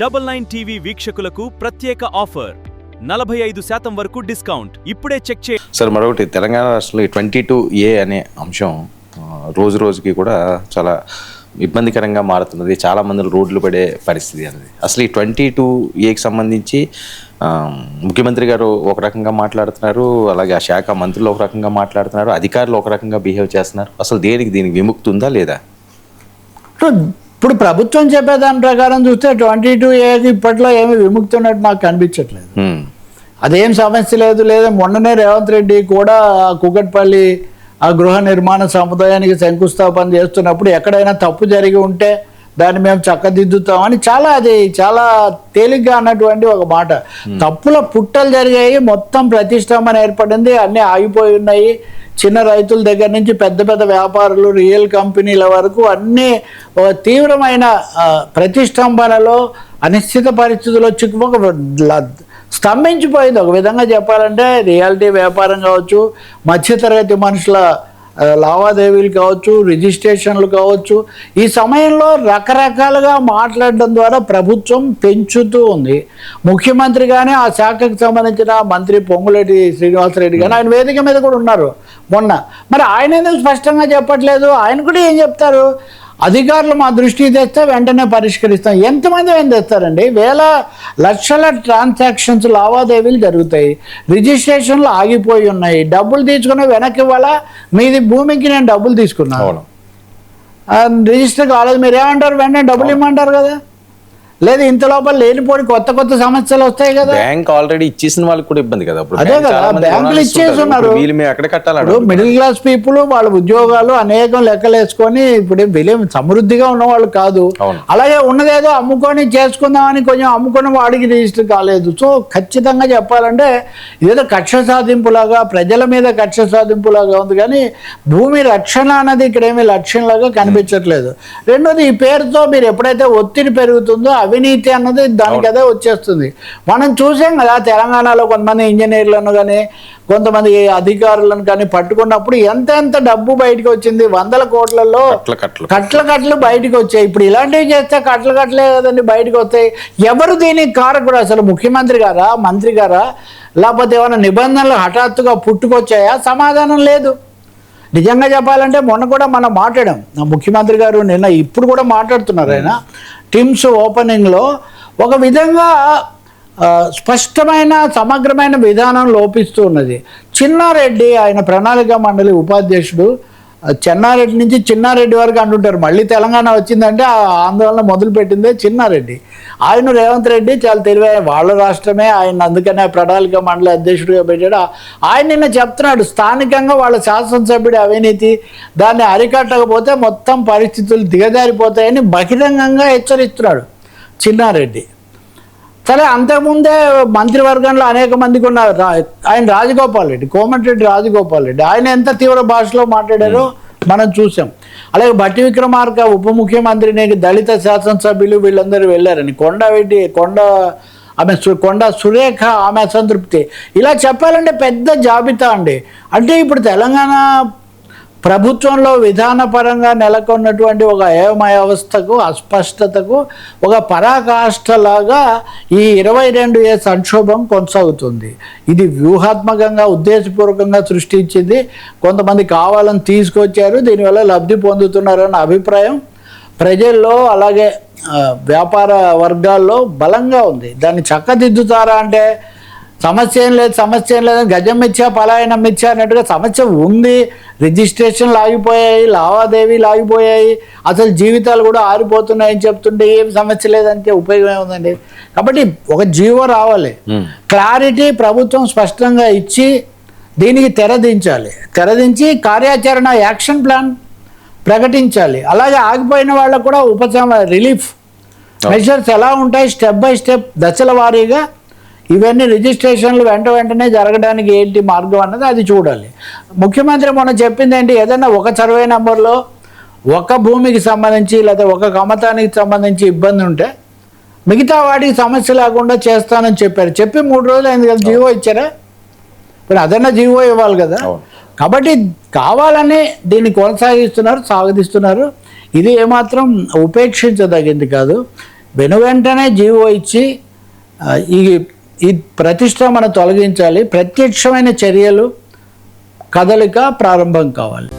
99 TV వీక్షకులకు ప్రత్యేక offer 45% వరకు డిస్కౌంట్. ఇప్పుడే చెక్ చేయండి. సార్ మరొకటి, తెలంగాణ రాష్ట్రంలో 22A అనే అంశం రోజు రోజుకి కూడా చాలా ఇబ్బందికరంగా మారుతున్నది. చాలా మంది రోడ్లు పడే పరిస్థితి అనేది. అసలు ఈ 22Aకి సంబంధించి ముఖ్యమంత్రి గారు ఒక రకంగా మాట్లాడుతున్నారు, అలాగే ఆ శాఖ మంత్రులు ఒక రకంగా మాట్లాడుతున్నారు, అధికారులు ఒక రకంగా బిహేవ్ చేస్తున్నారు. అసలు దీనికి విముక్తి ఉందా లేదా? ఇప్పుడు ప్రభుత్వం చెప్పేదాని ప్రకారం చూస్తే 22Aకి ఇప్పట్లో ఏమి విముక్తి ఉన్నట్టు నాకు కనిపించట్లేదు. అదేం సమస్య లేదు. లేదా మొన్ననే రేవంత్ రెడ్డి కూడా కుకట్పల్లి ఆ గృహ నిర్మాణ సముదాయానికి శంకుస్థాపన చేస్తున్నప్పుడు ఎక్కడైనా తప్పు జరిగి ఉంటే దాన్ని మేము చక్కదిద్దుతామని చాలా తేలిగ్గా అన్నటువంటి ఒక మాట. తప్పుల పుట్టలు జరిగాయి, మొత్తం ప్రతిష్టంభన ఏర్పడింది, అన్నీ ఆగిపోయి ఉన్నాయి. చిన్న రైతుల దగ్గర నుంచి పెద్ద పెద్ద వ్యాపారులు, రియల్ కంపెనీల వరకు అన్నీ తీవ్రమైన ప్రతిష్టంభనలో అనిశ్చిత పరిస్థితుల్లో స్తంభించిపోయింది. ఒక విధంగా చెప్పాలంటే రియాలిటీ వ్యాపారం కావచ్చు, మధ్యతరగతి మనుషుల లావాదేవీలు కావచ్చు, రిజిస్ట్రేషన్లు కావచ్చు, ఈ సమయంలో రకరకాలుగా మాట్లాడడం ద్వారా ప్రభుత్వం పెంచుతూ ఉంది. ముఖ్యమంత్రి కానీ ఆ శాఖకు సంబంధించిన మంత్రి పొంగులేటి శ్రీనివాసరెడ్డి కానీ ఆయన వేదిక మీద కూడా ఉన్నారు మొన్న. మరి ఆయన ఎందుకు స్పష్టంగా చెప్పట్లేదు? ఆయన కూడా ఏం చెప్తారు? అధికారులు మా దృష్టికి తెస్తే వెంటనే పరిష్కరిస్తాం. ఎంతమంది ఏం తెస్తారండి? వేల లక్షల ట్రాన్సాక్షన్స్ లావాదేవీలు జరుగుతాయి, రిజిస్ట్రేషన్లు ఆగిపోయి ఉన్నాయి, డబ్బులు తీసుకుని వెనక్కి ఇవ్వాలా? మీది భూమికి నేను డబ్బులు తీసుకున్నాను, రిజిస్టర్ కాలేదు, మీరు ఏమంటారు? వెంటనే డబ్బులు ఇమ్మంటారు కదా. లేదు ఇంత లోపల లేనిపోయి కొత్త సమస్యలు వస్తాయి కదా. బ్యాంక్ ఆల్రెడీ ఇచ్చేసిన వాళ్ళకి కూడా ఇబ్బంది కదా. అదే కదా, బ్యాంకులు ఇచ్చేస్తున్నారు. ఇప్పుడు మిడిల్ క్లాస్ పీపుల్ వాళ్ళ ఉద్యోగాలు అనేకం లెక్కలేసుకొని ఇప్పుడు వీళ్ళేం సమృద్ధిగా ఉన్న వాళ్ళు కాదు. అలాగే ఉన్నదేదో అమ్ముకొని చేసుకుందామని కొంచెం అమ్ముకున్న వాడికి రిజిస్టర్ కాలేదు. సో ఖచ్చితంగా చెప్పాలంటే ఏదో కక్ష సాధింపులాగా, ప్రజల మీద కక్ష సాధింపులాగా ఉంది కానీ భూమి రక్షణ అన్నది ఇక్కడ ఏమీ లక్ష్యంలాగా కనిపించట్లేదు. రెండోది, ఈ పేరుతో మీరు ఎప్పుడైతే ఒత్తిడి పెరుగుతుందో అవినీతి అన్నది దానికి అదే వచ్చేస్తుంది. మనం చూసాం కదా తెలంగాణలో కొంతమంది ఇంజనీర్లను కానీ కొంతమంది అధికారులను కానీ పట్టుకున్నప్పుడు ఎంత డబ్బు బయటకు వచ్చింది. 100 కోట్లలో కట్ల బయటకు వచ్చాయి. ఇప్పుడు ఇలాంటివి చేస్తే కట్లే కదండి బయటకు వస్తాయి. ఎవరు దీనికి కారకుడు? అసలు ముఖ్యమంత్రి గారా, మంత్రి గారా, లేకపోతే ఏమైనా నిబంధనలు హఠాత్తుగా పుట్టుకొచ్చాయా? సమాధానం లేదు. నిజంగా చెప్పాలంటే మొన్న కూడా మనం మాట్లాడాం, ముఖ్యమంత్రి గారు నిన్న ఇప్పుడు కూడా మాట్లాడుతున్నారు. ఆయన టిమ్స్ ఓపెనింగ్లో ఒక విధంగా స్పష్టమైన సమగ్రమైన విధానం లోపిస్తూ ఉన్నది. చిన్నారెడ్డి ఆయన ప్రణాళిక మండలి ఉపాధ్యక్షుడు, చెన్నారెడ్డి నుంచి చిన్నారెడ్డి వరకు అంటుంటారు. మళ్ళీ తెలంగాణ వచ్చిందంటే ఆ ఆందోళన మొదలుపెట్టిందే చిన్నారెడ్డి. ఆయన రేవంత్ రెడ్డి చాలా తెలివైన, వాళ్ళ రాష్ట్రమే ఆయన, అందుకనే ప్రణాళిక మండలి అధ్యక్షుడిగా పెట్టాడు. ఆయన నిన్న చెప్తున్నాడు స్థానికంగా వాళ్ళ శాసనసభ్యుడి అవినీతి, దాన్ని అరికట్టకపోతే మొత్తం పరిస్థితులు దిగజారిపోతాయని బహిరంగంగా హెచ్చరిస్తున్నాడు చిన్నారెడ్డి. సరే, అంతకుముందే మంత్రివర్గంలో అనేక మందికి ఉన్న ఆయన రాజగోపాల్ రెడ్డి, కోమటిరెడ్డి రాజగోపాల్ రెడ్డి, ఆయన ఎంత తీవ్ర భాషలో మాట్లాడారో మనం చూసాం. అలాగే భట్టి విక్రమార్క ఉప ముఖ్యమంత్రిని దళిత శాసనసభ్యులు వీళ్ళందరూ వెళ్ళారని, కొండ సురేఖ ఆమె అసంతృప్తి, ఇలా చెప్పాలంటే పెద్ద జాబితా అండి. అంటే ఇప్పుడు తెలంగాణ ప్రభుత్వంలో విధానపరంగా నెలకొన్నటువంటి ఒక అయోమయావస్థకు, అస్పష్టతకు ఒక పరాకాష్ఠలాగా ఈ 22A సంక్షోభం కొనసాగుతుంది. ఇది వ్యూహాత్మకంగా ఉద్దేశపూర్వకంగా సృష్టించింది. కొంతమంది కావాలని తీసుకొచ్చారు, దీనివల్ల లబ్ధి పొందుతున్నారన్న అభిప్రాయం ప్రజల్లో అలాగే వ్యాపార వర్గాల్లో బలంగా ఉంది. దాన్ని చక్కదిద్దుతారా అంటే సమస్య ఏం లేదు, గజం ఇచ్చా పలాయనం ఇచ్చా అన్నట్టుగా సమస్య ఉంది. రిజిస్ట్రేషన్లు ఆగిపోయాయి, లావాదేవీలు ఆగిపోయాయి, అసలు జీవితాలు కూడా ఆరిపోతున్నాయని చెప్తుంటే ఏం సమస్య లేదంటే ఉపయోగం ఏముందండి? కాబట్టి ఒక జీవో రావాలి, క్లారిటీ ప్రభుత్వం స్పష్టంగా ఇచ్చి దీనికి తెరదించి కార్యాచరణ యాక్షన్ ప్లాన్ ప్రకటించాలి. అలాగే ఆగిపోయిన వాళ్ళకు కూడా రిలీఫ్ మెజర్స్ ఎలా ఉంటాయి, స్టెప్ బై స్టెప్ దశల వారీగా ఇవన్నీ రిజిస్ట్రేషన్లు వెంటనే జరగడానికి ఏంటి మార్గం అన్నది అది చూడాలి. ముఖ్యమంత్రి మొన్న చెప్పింది ఏంటి, ఏదైనా ఒక సర్వే నెంబర్లో ఒక భూమికి సంబంధించి లేదా ఒక కమతానికి సంబంధించి ఇబ్బంది ఉంటే మిగతా వాటికి సమస్య లేకుండా చేస్తానని చెప్పి 3 రోజులు అయింది కదా, జీవో ఇచ్చారా? ఇప్పుడు అదన్నా జీవో ఇవ్వాలి కదా. కాబట్టి కావాలని దీన్ని కొనసాగిస్తున్నారు, సాగదీస్తున్నారు. ఇది ఏమాత్రం ఉపేక్షించదగింది కాదు. వెనువెంటనే జీవో ఇచ్చి ఈ ప్రతిష్టంభన తొలగించాలి, ప్రత్యక్షమైన చర్యలు కదలిక ప్రారంభం కావాలి.